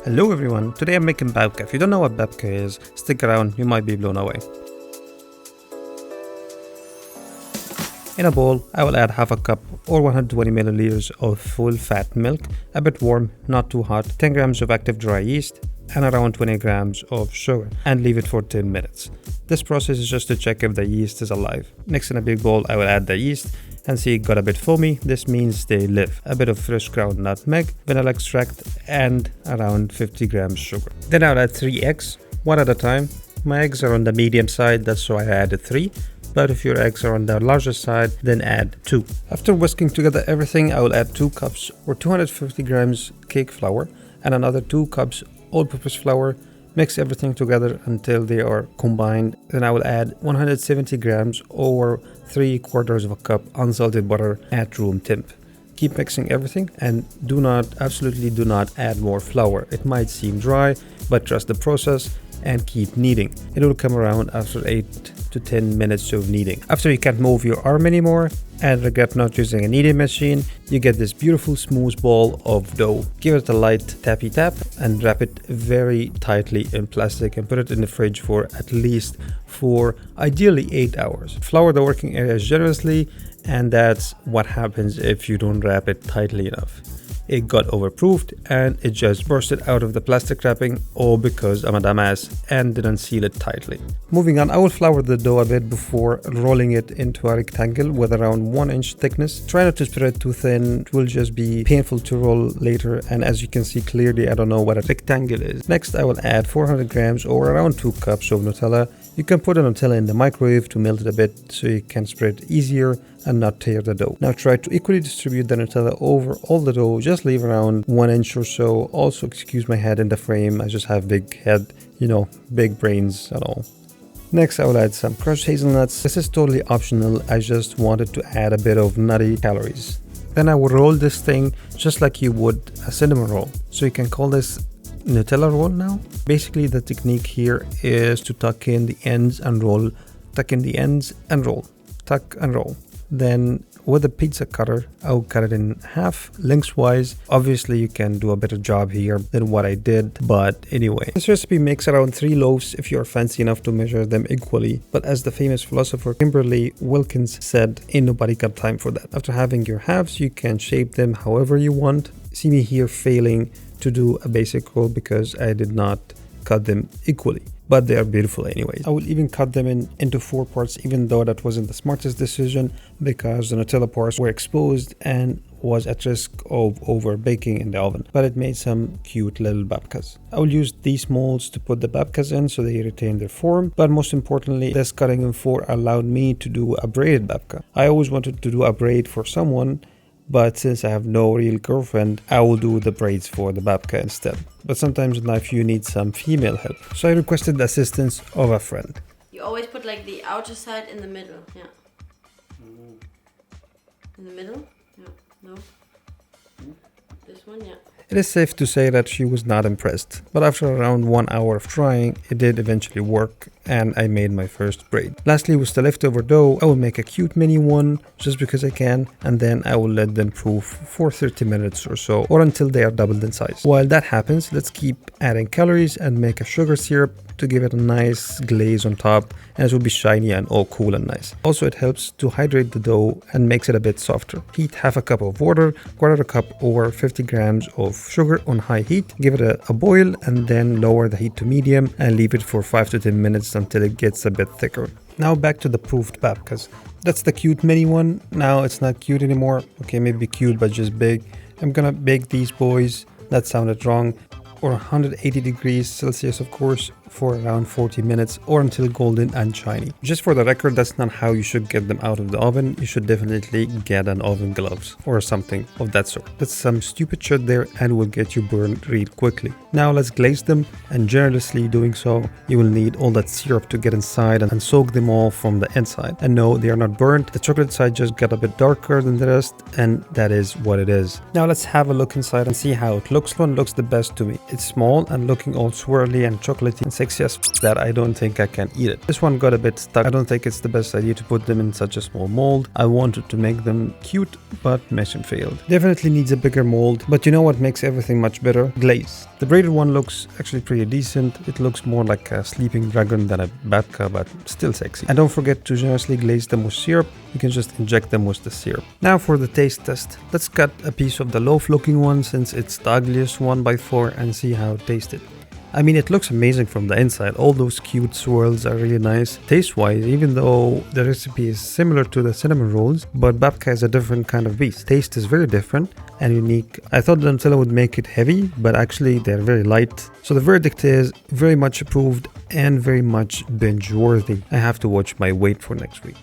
Hello everyone, today I'm making babka. If you don't know what babka is, stick around, you might be blown away. In a bowl, I will add half a cup or 120 milliliters of full fat milk, a bit warm, not too hot, 10 grams of active dry yeast, and around 20 grams of sugar, and leave it for 10 minutes. This process is just to check if the yeast is alive. Next, in a big bowl, I will add the yeast and see it got a bit foamy. This means they live. A bit of fresh ground nutmeg, vanilla extract, and around 50 grams sugar. Then I'll add 3 eggs, one at a time. My eggs are on the medium side, that's why I added 3. But if your eggs are on the larger side, then add 2. After whisking together everything, I will add 2 cups or 250 grams cake flour and another 2 cups all-purpose flour. Mix everything together until they are combined. Then I will add 170 grams or 3/4 of a cup unsalted butter at room temp. Keep mixing everything and absolutely do not add more flour. It might seem dry, but trust the process and keep kneading. It will come around after 8 to 10 minutes of kneading. After you can't move your arm anymore and regret not using a kneading machine, you get this beautiful smooth ball of dough. Give it a light tappy tap and wrap it very tightly in plastic and put it in the fridge for at least ideally 8 hours. Flour the working areas generously, and that's what happens if you don't wrap it tightly enough. It got overproofed and it just bursted out of the plastic wrapping, all because I'm a dumbass and didn't seal it tightly. Moving on, I will flour the dough a bit before rolling it into a rectangle with around 1 inch thickness. Try not to spread it too thin, it will just be painful to roll later, and as you can see clearly, I don't know what a rectangle is. Next, I will add 400 grams or around 2 cups of Nutella. You can put a Nutella in the microwave to melt it a bit so you can spread it easier and not tear the dough. Now try to equally distribute the Nutella over all the dough. Just leave around 1 inch or so. Also, excuse my head in the frame, I just have big head, big brains and all. Next, I will add some crushed hazelnuts. This is totally optional, I just wanted to add a bit of nutty calories. Then I will roll this thing just like you would a cinnamon roll. So you can call this Nutella Roll now. Basically, the technique here is to tuck in the ends and roll, tuck in the ends and roll, tuck and roll. Then with a pizza cutter, I'll cut it in half lengthwise. Obviously, you can do a better job here than what I did, but anyway. This recipe makes around 3 loaves if you're fancy enough to measure them equally. But as the famous philosopher Kimberly Wilkins said, ain't nobody got time for that. After having your halves, you can shape them however you want. See me here failing to do a basic roll because I did not cut them equally, but they are beautiful anyways. I will even cut them into 4 parts, even though that wasn't the smartest decision because the Nutella parts were exposed and was at risk of over baking in the oven, but it made some cute little babkas. I will use these molds to put the babkas in so they retain their form, but most importantly, this cutting in 4 allowed me to do a braided babka. I always wanted to do a braid for someone, but since I have no real girlfriend, I will do the braids for the babka instead. But sometimes in life you need some female help. So I requested the assistance of a friend. You always put like the outer side in the middle, yeah. In the middle? Yeah. No? This one, yeah. It is safe to say that she was not impressed, but after around 1 hour of trying, it did eventually work and I made my first braid. Lastly, with the leftover dough, I will make a cute mini one just because I can, and then I will let them proof for 30 minutes or so, or until they are doubled in size. While that happens, let's keep adding calories and make a sugar syrup to give it a nice glaze on top, and it will be shiny and all cool and nice. Also, it helps to hydrate the dough and makes it a bit softer. Heat half a cup of water, 1/4 cup or 50 grams of sugar on high heat. Give it a boil and then lower the heat to medium and leave it for 5 to 10 minutes until it gets a bit thicker. Now back to the proofed babkas. That's the cute mini one. Now it's not cute anymore. Okay, maybe cute but just big. I'm gonna bake these boys. That sounded wrong. Or 180 degrees Celsius, of course, for around 40 minutes or until golden and shiny. Just for the record, that's not how you should get them out of the oven. You should definitely get an oven gloves or something of that sort. That's some stupid shit there and will get you burned real quickly. Now let's glaze them, and generously doing so, you will need all that syrup to get inside and soak them all from the inside. And no, they are not burnt. The chocolate side just got a bit darker than the rest, and that is what it is. Now let's have a look inside and see how it looks. One looks the best to me. It's small and looking all swirly and chocolatey. sexy as that I don't think I can eat it. This one got a bit stuck. I don't think it's the best idea to put them in such a small mold. I wanted to make them cute, but mission failed. Definitely needs a bigger mold, but you know what makes everything much better? Glaze. The braided one looks actually pretty decent. It looks more like a sleeping dragon than a babka, but still sexy. And don't forget to generously glaze them with syrup. You can just inject them with the syrup. Now for the taste test. Let's cut a piece of the loaf looking one since it's the ugliest one by far and see how it tasted. I mean, it looks amazing from the inside. All those cute swirls are really nice. Taste-wise, even though the recipe is similar to the cinnamon rolls, but babka is a different kind of beast. Taste is very different and unique. I thought the Nutella would make it heavy, but actually they're very light. So the verdict is very much approved and very much binge-worthy. I have to watch my weight for next week.